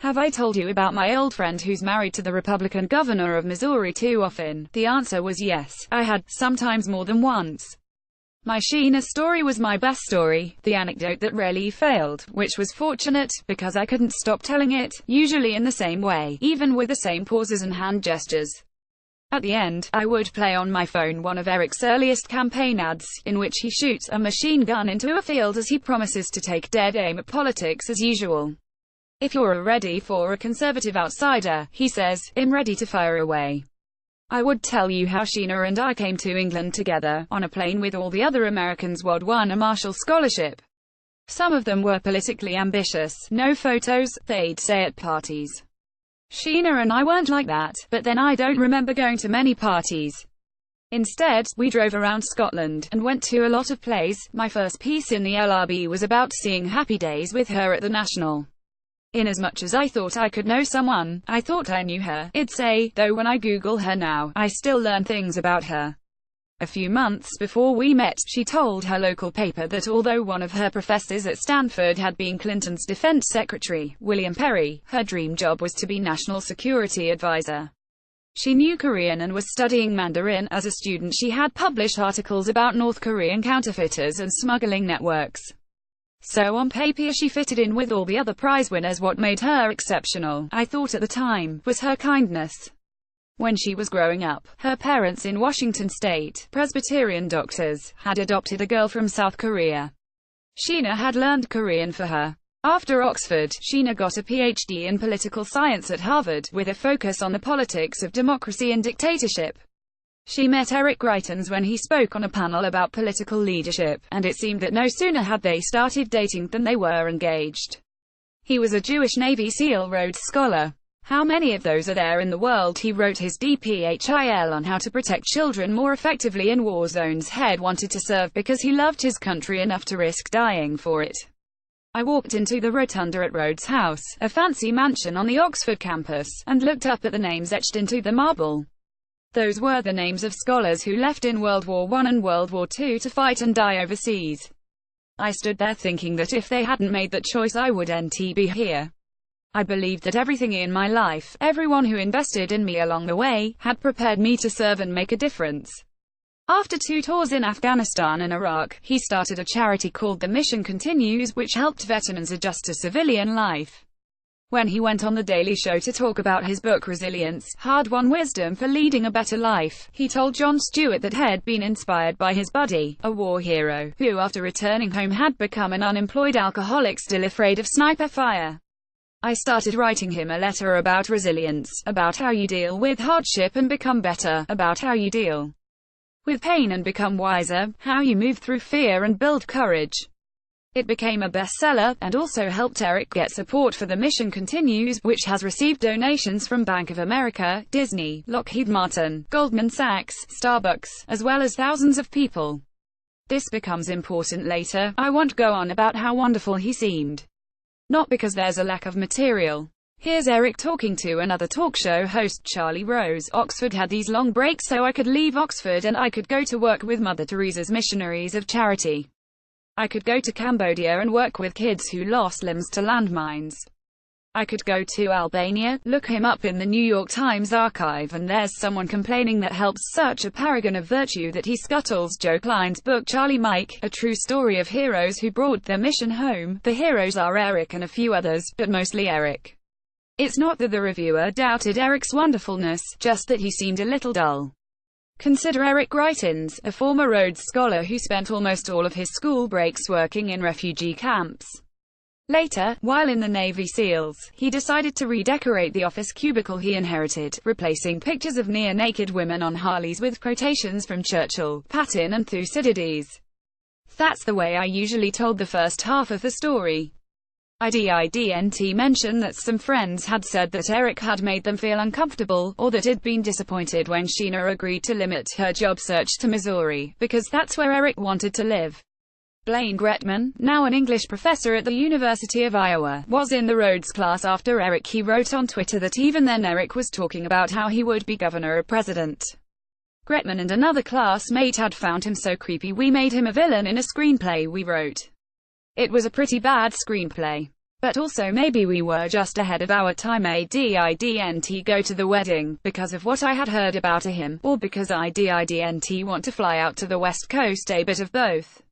Have I told you about my old friend who's married to the Republican governor of Missouri too often? The answer was yes, I had, sometimes more than once. My Sheena story was my best story, the anecdote that rarely failed, which was fortunate, because I couldn't stop telling it, usually in the same way, even with the same pauses and hand gestures. At the end, I would play on my phone one of Eric's earliest campaign ads, in which he shoots a machine gun into a field as he promises to take dead aim at politics as usual. If you're ready for a conservative outsider, he says, I'm ready to fire away. I would tell you how Sheena and I came to England together, on a plane with all the other Americans who'd won a Marshall Scholarship. Some of them were politically ambitious, no photos, they'd say at parties. Sheena and I weren't like that, but then I don't remember going to many parties. Instead, we drove around Scotland, and went to a lot of plays. My first piece in the LRB was about seeing Happy Days with her at the National. Inasmuch as I thought I could know someone, I thought I knew her, it'd say, though when I Google her now, I still learn things about her. A few months before we met, she told her local paper that although one of her professors at Stanford had been Clinton's defense secretary, William Perry, her dream job was to be national security advisor. She knew Korean and was studying Mandarin. As a student she had published articles about North Korean counterfeiters and smuggling networks. So on paper she fitted in with all the other prize winners. What made her exceptional, I thought at the time, was her kindness. When she was growing up, her parents in Washington state, Presbyterian doctors, had adopted a girl from South Korea. Sheena had learned Korean for her. After Oxford, Sheena got a PhD in political science at Harvard, with a focus on the politics of democracy and dictatorship. She met Eric Greitens when he spoke on a panel about political leadership, and it seemed that no sooner had they started dating than they were engaged. He was a Jewish Navy SEAL Rhodes Scholar. How many of those are there in the world? He wrote his DPHIL on how to protect children more effectively in war zones. Head wanted to serve because he loved his country enough to risk dying for it. I walked into the rotunda at Rhodes House, a fancy mansion on the Oxford campus, and looked up at the names etched into the marble. Those were the names of scholars who left in World War I and World War II to fight and die overseas. I stood there thinking that if they hadn't made that choice I wouldn't be here. I believed that everything in my life, everyone who invested in me along the way, had prepared me to serve and make a difference. After 2 tours in Afghanistan and Iraq, he started a charity called The Mission Continues, which helped veterans adjust to civilian life. When he went on The Daily Show to talk about his book Resilience, Hard-Won Wisdom for Leading a Better Life, he told Jon Stewart that he'd been inspired by his buddy, a war hero, who after returning home had become an unemployed alcoholic still afraid of sniper fire. I started writing him a letter about resilience, about how you deal with hardship and become better, about how you deal with pain and become wiser, how you move through fear and build courage. It became a bestseller, and also helped Eric get support for The Mission Continues, which has received donations from Bank of America, Disney, Lockheed Martin, Goldman Sachs, Starbucks, as well as thousands of people. This becomes important later. I won't go on about how wonderful he seemed. Not because there's a lack of material. Here's Eric talking to another talk show host, Charlie Rose. Oxford had these long breaks so I could leave Oxford and I could go to work with Mother Teresa's Missionaries of Charity. I could go to Cambodia and work with kids who lost limbs to landmines. I could go to Albania, look him up in the New York Times archive, and there's someone complaining that helps such a paragon of virtue that he scuttles Joe Klein's book Charlie Mike, a true story of heroes who brought their mission home. The heroes are Eric and a few others, but mostly Eric. It's not that the reviewer doubted Eric's wonderfulness, just that he seemed a little dull. Consider Eric Greitens, a former Rhodes Scholar who spent almost all of his school breaks working in refugee camps. Later, while in the Navy SEALs, he decided to redecorate the office cubicle he inherited, replacing pictures of near-naked women on Harleys with quotations from Churchill, Patton and Thucydides. That's the way I usually told the first half of the story. I didn't mention that some friends had said that Eric had made them feel uncomfortable, or that he'd been disappointed when Sheena agreed to limit her job search to Missouri, because that's where Eric wanted to live. Blaine Gretman, now an English professor at the University of Iowa, was in the Rhodes class after Eric. He wrote on Twitter that even then Eric was talking about how he would be governor or president. Gretman and another classmate had found him so creepy we made him a villain in a screenplay we wrote. It was a pretty bad screenplay. But also maybe we were just ahead of our time. I didn't go to the wedding because of what I had heard about him, or because I didn't want to fly out to the West Coast, a bit of both.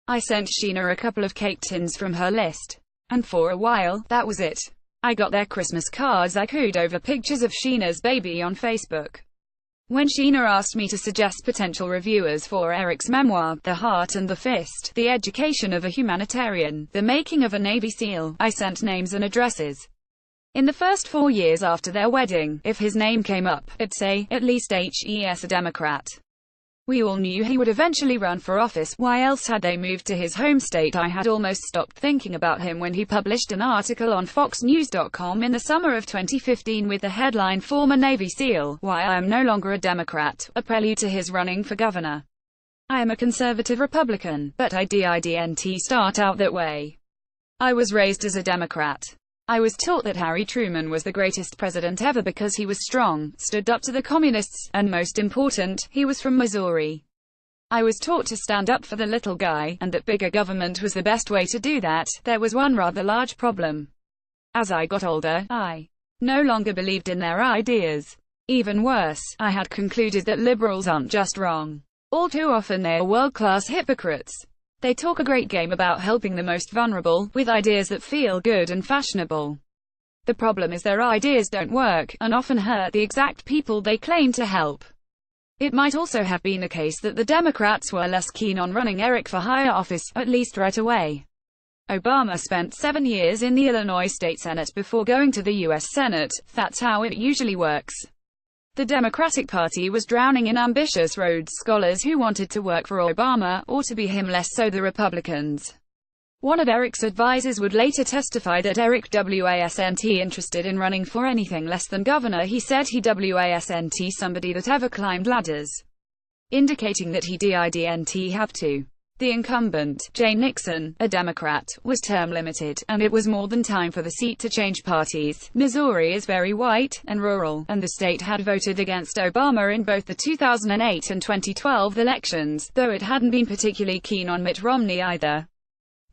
I sent Sheena a couple of cake tins from her list. And for a while, that was it. I got their Christmas cards. I cooed over pictures of Sheena's baby on Facebook. When Sheena asked me to suggest potential reviewers for Eric's memoir, The Heart and the Fist, The Education of a Humanitarian, The Making of a Navy SEAL, I sent names and addresses. In the first 4 years after their wedding, if his name came up, I'd say, at least HES a Democrat. We all knew he would eventually run for office. Why else had they moved to his home state? I had almost stopped thinking about him when he published an article on FoxNews.com in the summer of 2015 with the headline, Former Navy SEAL, Why I Am No Longer a Democrat, a prelude to his running for governor. I am a conservative Republican, but I didn't start out that way. I was raised as a Democrat. I was taught that Harry Truman was the greatest president ever because he was strong, stood up to the communists, and most important, he was from Missouri. I was taught to stand up for the little guy, and that bigger government was the best way to do that. There was one rather large problem. As I got older, I no longer believed in their ideas. Even worse, I had concluded that liberals aren't just wrong. All too often they are world-class hypocrites. They talk a great game about helping the most vulnerable, with ideas that feel good and fashionable. The problem is their ideas don't work, and often hurt the exact people they claim to help. It might also have been the case that the Democrats were less keen on running Eric for higher office, at least right away. Obama spent 7 years in the Illinois State Senate before going to the U.S. Senate. That's how it usually works. The Democratic Party was drowning in ambitious Rhodes Scholars who wanted to work for Obama, or to be him, less so the Republicans. One of Eric's advisors would later testify that Eric wasn't interested in running for anything less than governor. He said he wasn't somebody that ever climbed ladders, indicating that he didn't have to. The incumbent, Jay Nixon, a Democrat, was term-limited, and it was more than time for the seat to change parties. Missouri is very white and rural, and the state had voted against Obama in both the 2008 and 2012 elections, though it hadn't been particularly keen on Mitt Romney either.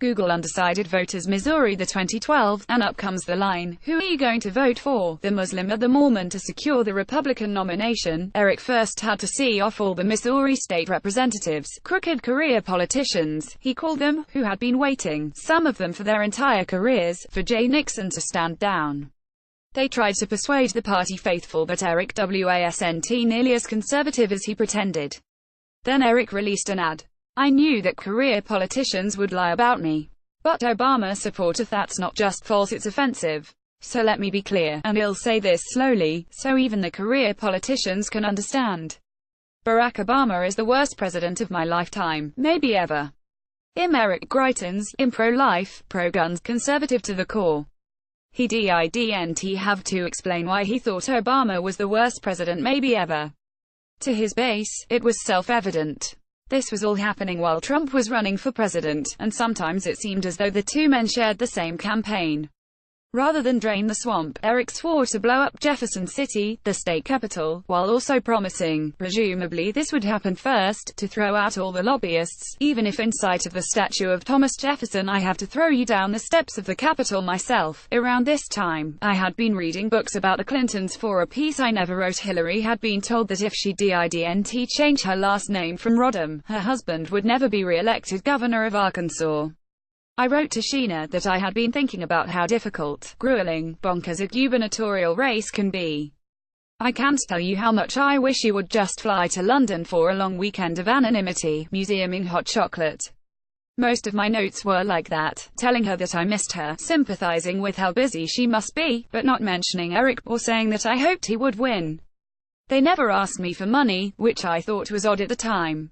Google undecided voters Missouri the 2012, and up comes the line, who are you going to vote for, the Muslim or the Mormon? To secure the Republican nomination, Eric first had to see off all the Missouri state representatives, crooked career politicians, he called them, who had been waiting, some of them for their entire careers, for Jay Nixon to stand down. They tried to persuade the party faithful that Eric wasn't nearly as conservative as he pretended. Then Eric released an ad. I knew that career politicians would lie about me. But Obama supporter, that's not just false, it's offensive. So let me be clear, and I'll say this slowly, so even the career politicians can understand. Barack Obama is the worst president of my lifetime, maybe ever. Eric Greitens, pro-life, pro-guns, conservative to the core. He didn't have to explain why he thought Obama was the worst president maybe ever. To his base, it was self-evident. This was all happening while Trump was running for president, and sometimes it seemed as though the two men shared the same campaign. Rather than drain the swamp, Eric swore to blow up Jefferson City, the state capital, while also promising, presumably this would happen first, to throw out all the lobbyists, even if in sight of the statue of Thomas Jefferson I have to throw you down the steps of the Capitol myself. Around this time, I had been reading books about the Clintons for a piece I never wrote. Hillary had been told that if she didn't change her last name from Rodham, her husband would never be re-elected governor of Arkansas. I wrote to Sheena that I had been thinking about how difficult, grueling, bonkers a gubernatorial race can be. I can't tell you how much I wish you would just fly to London for a long weekend of anonymity, museuming hot chocolate. Most of my notes were like that, telling her that I missed her, sympathizing with how busy she must be, but not mentioning Eric, or saying that I hoped he would win. They never asked me for money, which I thought was odd at the time.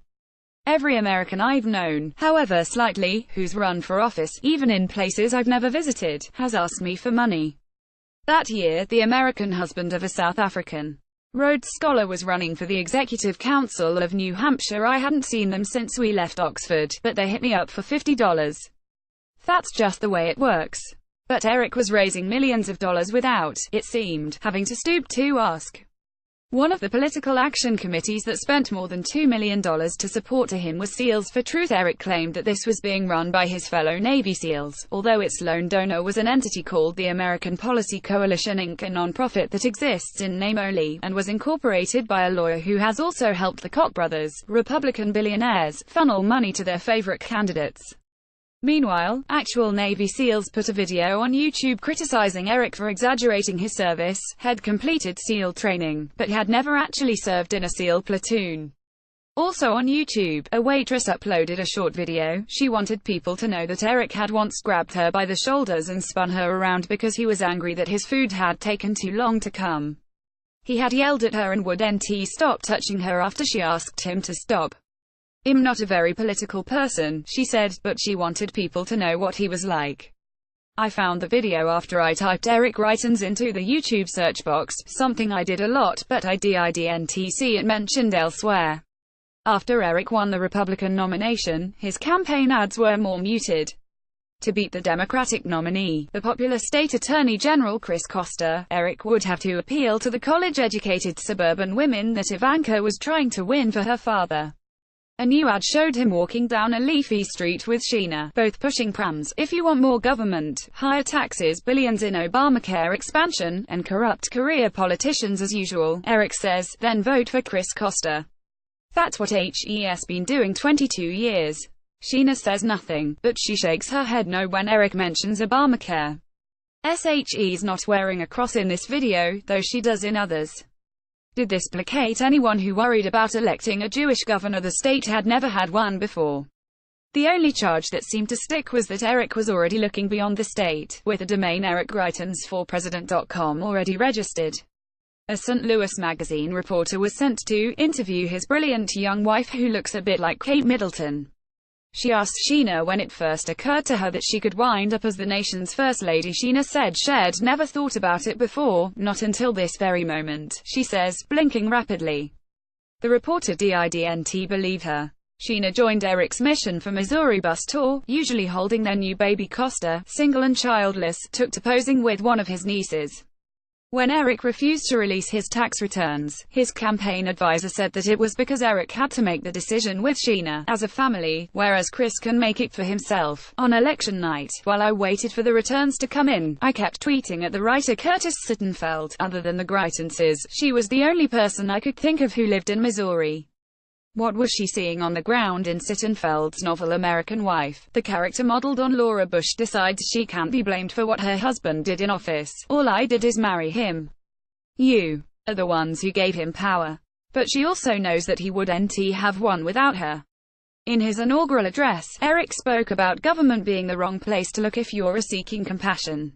Every American I've known, however slightly, who's run for office, even in places I've never visited, has asked me for money. That year, the American husband of a South African Rhodes Scholar was running for the Executive Council of New Hampshire. I hadn't seen them since we left Oxford, but they hit me up for $50. That's just the way it works. But Eric was raising millions of dollars without, it seemed, having to stoop to ask. One of the political action committees that spent more than $2 million to support him was Seals for Truth. Eric claimed that this was being run by his fellow Navy SEALs, although its lone donor was an entity called the American Policy Coalition Inc., a non-profit that exists in name only, and was incorporated by a lawyer who has also helped the Koch brothers, Republican billionaires, funnel money to their favorite candidates. Meanwhile, actual Navy SEALs put a video on YouTube criticizing Eric for exaggerating his service, had completed SEAL training, but had never actually served in a SEAL platoon. Also on YouTube, a waitress uploaded a short video. She wanted people to know that Eric had once grabbed her by the shoulders and spun her around because he was angry that his food had taken too long to come. He had yelled at her and wouldn't stop touching her after she asked him to stop. "I'm not a very political person," she said, but she wanted people to know what he was like. "I found the video after I typed Eric Greitens into the YouTube search box, something I did a lot, but I didn't see it mentioned elsewhere." After Eric won the Republican nomination, his campaign ads were more muted. To beat the Democratic nominee, the popular state attorney general Chris Costa, Eric would have to appeal to the college-educated suburban women that Ivanka was trying to win for her father. A new ad showed him walking down a leafy street with Sheena, both pushing prams. "If you want more government, higher taxes, billions in Obamacare expansion, and corrupt career politicians as usual," Eric says, "then vote for Chris Costa. That's what he's been doing 22 years. Sheena says nothing, but she shakes her head no when Eric mentions Obamacare. She's not wearing a cross in this video, though she does in others. Did this placate anyone who worried about electing a Jewish governor? The state had never had one before. The only charge that seemed to stick was that Eric was already looking beyond the state, with the domain ericgreitensforpresident.com already registered. A St. Louis magazine reporter was sent to interview his brilliant young wife who looks a bit like Kate Middleton. She asked Sheena when it first occurred to her that she could wind up as the nation's first lady. Sheena said she'd never thought about it before, not until this very moment, she says, blinking rapidly. The reporter didn't believe her. Sheena joined Eric's Mission for Missouri bus tour, usually holding their new baby Costa, single and childless, took to posing with one of his nieces. When Eric refused to release his tax returns, his campaign advisor said that it was because Eric had to make the decision with Sheena, as a family, whereas Chris can make it for himself. On election night, while I waited for the returns to come in, I kept tweeting at the writer Curtis Sittenfeld. Other than the Greitenses, she was the only person I could think of who lived in Missouri. What was she seeing on the ground? In Sittenfeld's novel American Wife, the character modeled on Laura Bush decides she can't be blamed for what her husband did in office. "All I did is marry him. You are the ones who gave him power." But she also knows that he wouldn't have won without her. In his inaugural address, Eric spoke about government being the wrong place to look if you're seeking compassion.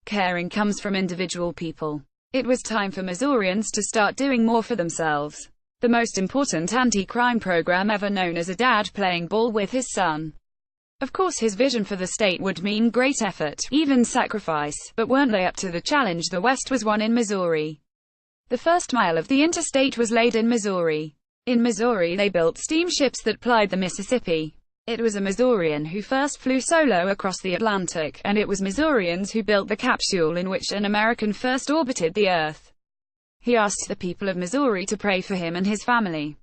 Caring comes from individual people. It was time for Missourians to start doing more for themselves. The most important anti-crime program ever, known as a dad playing ball with his son. Of course his vision for the state would mean great effort, even sacrifice, but weren't they up to the challenge? The West was won in Missouri. The first mile of the interstate was laid in Missouri. In Missouri they built steamships that plied the Mississippi. It was a Missourian who first flew solo across the Atlantic, and it was Missourians who built the capsule in which an American first orbited the Earth. He asked the people of Missouri to pray for him and his family.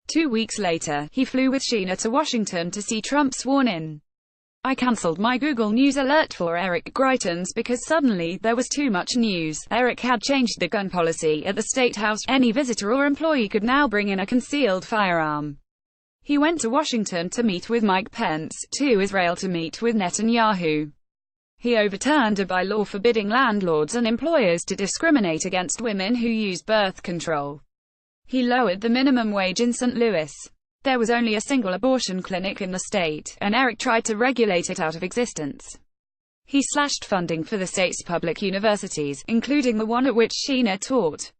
2 weeks later, he flew with Sheena to Washington to see Trump sworn in. I cancelled my Google News alert for Eric Greitens because suddenly there was too much news. Eric had changed the gun policy at the State House. Any visitor or employee could now bring in a concealed firearm. He went to Washington to meet with Mike Pence, to Israel to meet with Netanyahu. He overturned a bylaw forbidding landlords and employers to discriminate against women who use birth control. He lowered the minimum wage in St. Louis. There was only a single abortion clinic in the state, and Eric tried to regulate it out of existence. He slashed funding for the state's public universities, including the one at which Sheena taught.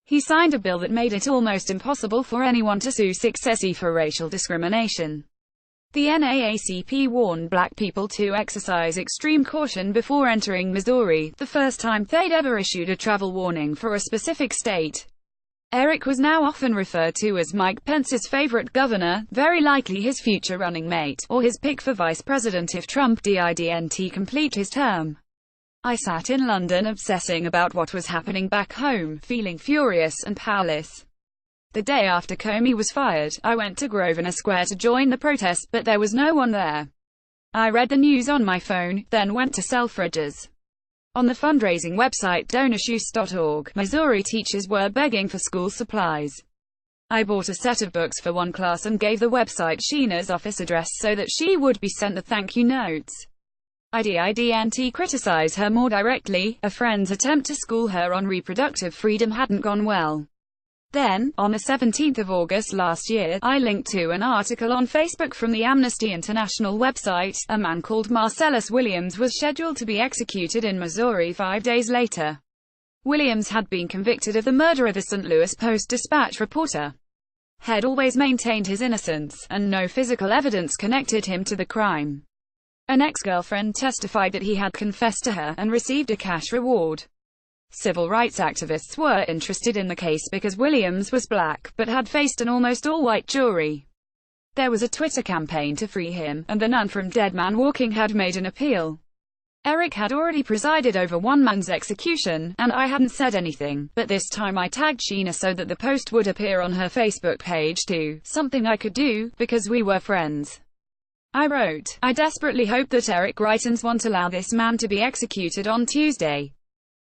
He signed a bill that made it almost impossible for anyone to sue successfully for racial discrimination. The NAACP warned black people to exercise extreme caution before entering Missouri, the first time they'd ever issued a travel warning for a specific state. Eric was now often referred to as Mike Pence's favorite governor, very likely his future running mate, or his pick for vice president if Trump didn't complete his term. I sat in London obsessing about what was happening back home, feeling furious and powerless. The day after Comey was fired, I went to Grosvenor Square to join the protest, but there was no one there. I read the news on my phone, then went to Selfridges. On the fundraising website DonorsHouse.org, Missouri teachers were begging for school supplies. I bought a set of books for one class and gave the website Sheena's office address so that she would be sent the thank you notes. I didn't criticize her more directly. A friend's attempt to school her on reproductive freedom hadn't gone well. Then, on the 17th of August last year, I linked to an article on Facebook from the Amnesty International website. A man called Marcellus Williams was scheduled to be executed in Missouri 5 days later. Williams had been convicted of the murder of a St. Louis Post-Dispatch reporter. Had always maintained his innocence, and no physical evidence connected him to the crime. An ex-girlfriend testified that he had confessed to her, and received a cash reward. Civil rights activists were interested in the case because Williams was black, but had faced an almost all-white jury. There was a Twitter campaign to free him, and the nun from Dead Man Walking had made an appeal. Eric had already presided over one man's execution, and I hadn't said anything, but this time I tagged Sheena so that the post would appear on her Facebook page too, something I could do, because we were friends. I wrote, I desperately hope that Eric Greitens won't allow this man to be executed on Tuesday.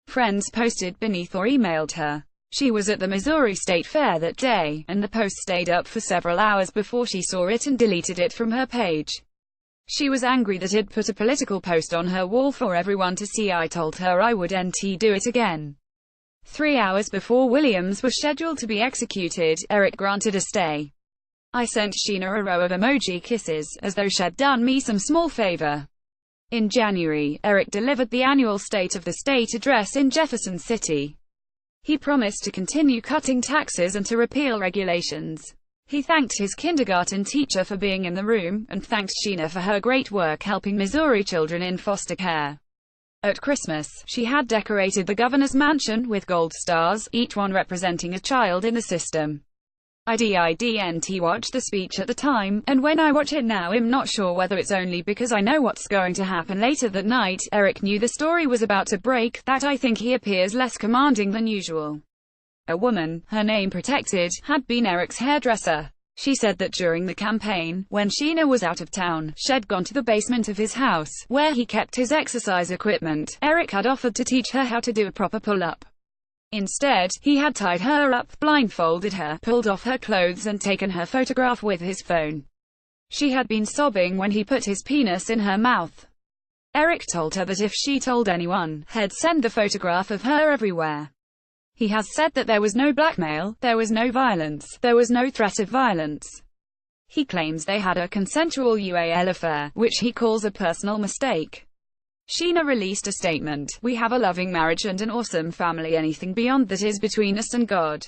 Friends posted beneath or emailed her. She was at the Missouri State Fair that day, and the post stayed up for several hours before she saw it and deleted it from her page. She was angry that he'd put a political post on her wall for everyone to see. I told her I wouldn't do it again. 3 hours before Williams was scheduled to be executed, Eric granted a stay. I sent Sheena a row of emoji kisses, as though she'd done me some small favor. In January, Eric delivered the annual State of the State address in Jefferson City. He promised to continue cutting taxes and to repeal regulations. He thanked his kindergarten teacher for being in the room, and thanked Sheena for her great work helping Missouri children in foster care. At Christmas, she had decorated the governor's mansion with gold stars, each one representing a child in the system. I didn't watch the speech at the time, and when I watch it now I'm not sure whether it's only because I know what's going to happen later that night. Eric knew the story was about to break, that I think he appears less commanding than usual. A woman, her name protected, had been Eric's hairdresser. She said that during the campaign, when Sheena was out of town, she'd gone to the basement of his house, where he kept his exercise equipment. Eric had offered to teach her how to do a proper pull-up. Instead, he had tied her up, blindfolded her, pulled off her clothes and taken her photograph with his phone. She had been sobbing when he put his penis in her mouth. Eric told her that if she told anyone, he'd send the photograph of her everywhere. He has said that there was no blackmail, there was no violence, there was no threat of violence. He claims they had a consensual UAL affair, which he calls a personal mistake. Sheena released a statement, "We have a loving marriage and an awesome family. Anything beyond that is between us and God.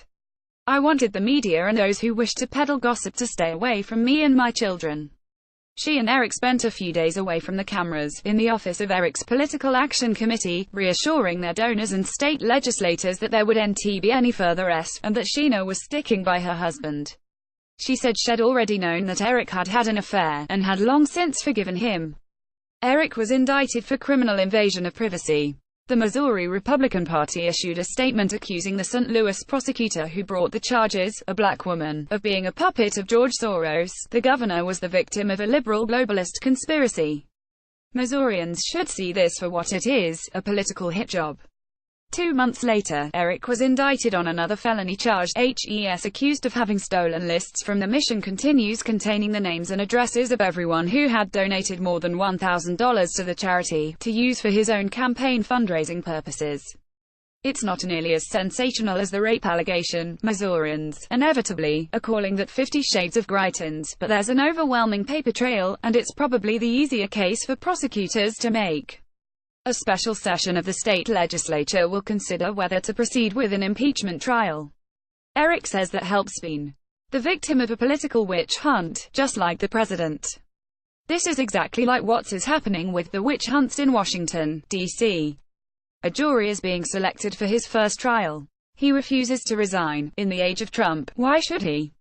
I wanted the media and those who wish to peddle gossip to stay away from me and my children." She and Eric spent a few days away from the cameras, in the office of Eric's Political Action Committee, reassuring their donors and state legislators that there wouldn't be any further and that Sheena was sticking by her husband. She said she'd already known that Eric had had an affair, and had long since forgiven him. Eric was indicted for criminal invasion of privacy. The Missouri Republican Party issued a statement accusing the St. Louis prosecutor who brought the charges, a black woman, of being a puppet of George Soros. The governor was the victim of a liberal globalist conspiracy. Missourians should see this for what it is, a political hit job. 2 months later, Eric was indicted on another felony charge. He's accused of having stolen lists from the Mission Continues containing the names and addresses of everyone who had donated more than $1,000 to the charity, to use for his own campaign fundraising purposes. It's not nearly as sensational as the rape allegation. Missourians, inevitably, are calling that 50 Shades of Greitens, but there's an overwhelming paper trail, and it's probably the easier case for prosecutors to make. A special session of the state legislature will consider whether to proceed with an impeachment trial. Eric says that help's been the victim of a political witch hunt, just like the president. This is exactly like what is happening with the witch hunts in Washington, D.C. A jury is being selected for his first trial. He refuses to resign. In the age of Trump, why should he?